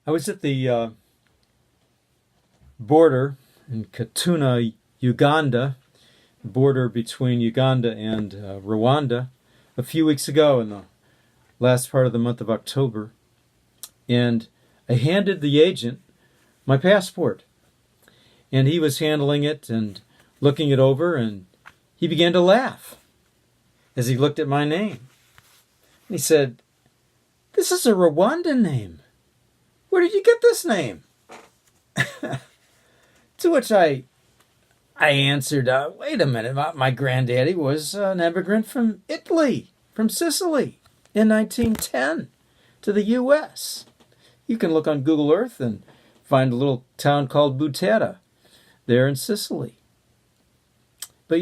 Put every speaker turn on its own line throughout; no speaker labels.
I was at the border in Katuna, Uganda, the border between Uganda and Rwanda, a few weeks ago in the last part of the month of October. And I handed the agent my passport. And he was handling it and looking it over, and he began to laugh as he looked at my name. And he said, "This is a Rwandan name. Where did you get this name?" To which I answered, wait a minute, my granddaddy was an immigrant from Italy, from Sicily, in 1910 to the U.S. You can look on Google Earth and find a little town called Butera there in Sicily. But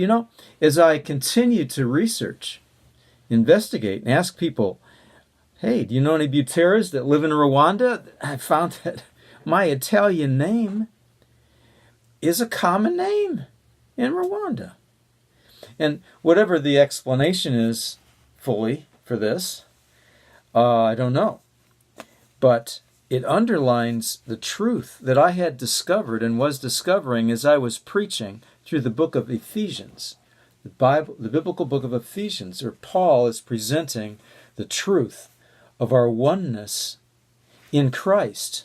as I continued to research, investigate, and ask people, hey, do you know any Buteras that live in Rwanda? I found that my Italian name is a common name in Rwanda. And whatever the explanation is fully for this, I don't know. But it underlines the truth that I had discovered and was discovering as I was preaching through the book of Ephesians, the biblical book of Ephesians, where Paul is presenting the truth of our oneness in Christ.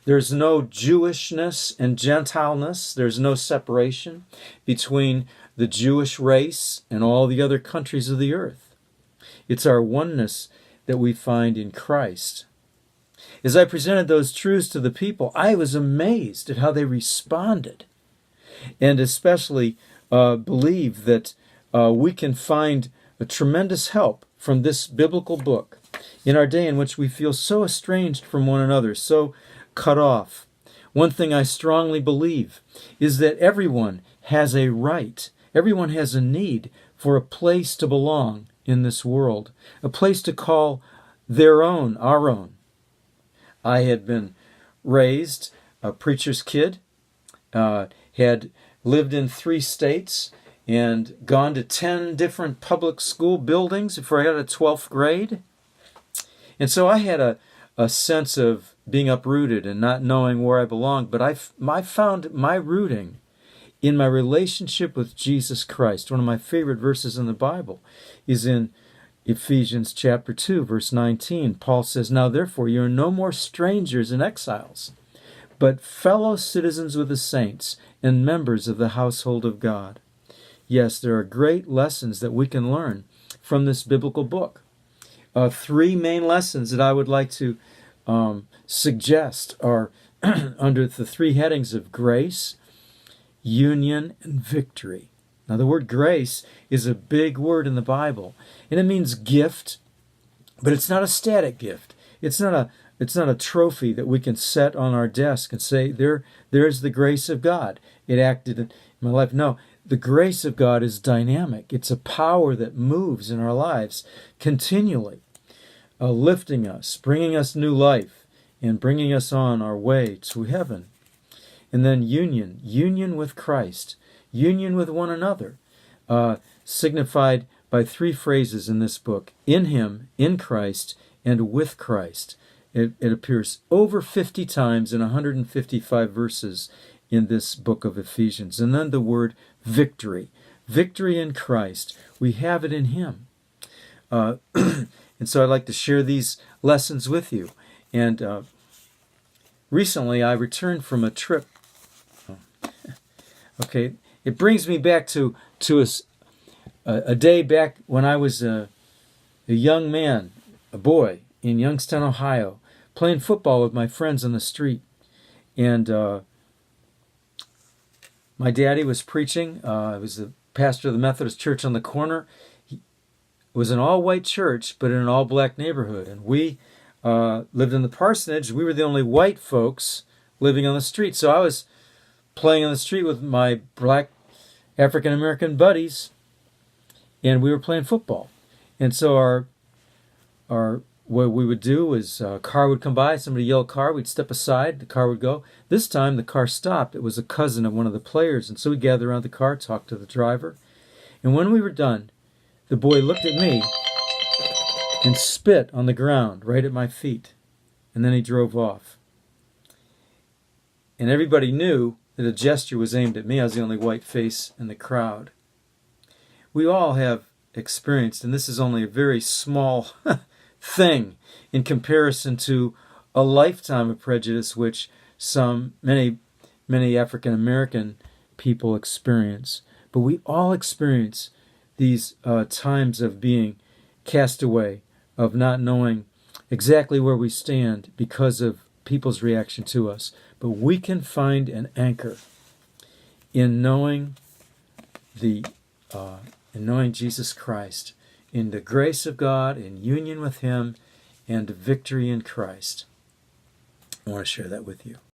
There's no Jewishness and Gentileness. There's no separation between the Jewish race and all the other countries of the earth. It's our oneness that we find in Christ. As I presented those truths to the people, I was amazed at how they responded, and especially believe that we can find a tremendous help from this biblical book in our day in which we feel so estranged from one another, so cut off. One thing I strongly believe is that everyone has a right, everyone has a need for a place to belong in this world, a place to call their own, our own. I had been raised a preacher's kid, had lived in 3 states, and gone to 10 different public school buildings before I got to 12th grade. And so I had a sense of being uprooted and not knowing where I belonged. But I found my rooting in my relationship with Jesus Christ. One of my favorite verses in the Bible is in Ephesians chapter 2, verse 19. Paul says, "Now therefore you are no more strangers and exiles, but fellow citizens with the saints and members of the household of God." Yes, there are great lessons that we can learn from this biblical book. 3 main lessons that I would like to suggest are under the 3 headings of grace, union, and victory. Now, the word grace is a big word in the Bible, and it means gift, but it's not a static gift. It's not a trophy that we can set on our desk and say, there's the grace of God. It acted in my life. No, the grace of God is dynamic. It's a power that moves in our lives continually, lifting us, bringing us new life, and bringing us on our way to heaven. And then union with Christ, union with one another, signified by 3 phrases in this book: in Him, in Christ, and with Christ. It appears over 50 times in 155 verses in this book of Ephesians. And then the word victory. Victory in Christ. We have it in Him. And so I'd like to share these lessons with you. And recently I returned from a trip. Okay, it brings me back to a day back when I was a young man, a boy in Youngstown, Ohio, playing football with my friends on the street. And my daddy was preaching. I was the pastor of the Methodist church on the corner. It was an all-white church, but in an all-black neighborhood. And we lived in the parsonage. We were the only white folks living on the street. So I was playing on the street with my black African-American buddies, and we were playing football. And so our what we would do is a car would come by, somebody yelled car, we'd step aside, the car would go. This time the car stopped. It was a cousin of one of the players, and so we gathered around the car, talked to the driver. And when we were done, the boy looked at me and spit on the ground right at my feet. And then he drove off. and everybody knew that a gesture was aimed at me. I was the only white face in the crowd. We all have experienced, and this is only a very small thing in comparison to a lifetime of prejudice which many African American people experience. But we all experience these times of being cast away, of not knowing exactly where we stand because of people's reaction to us. But we can find an anchor in knowing Jesus Christ, in the grace of God, in union with Him, and victory in Christ. I want to share that with you.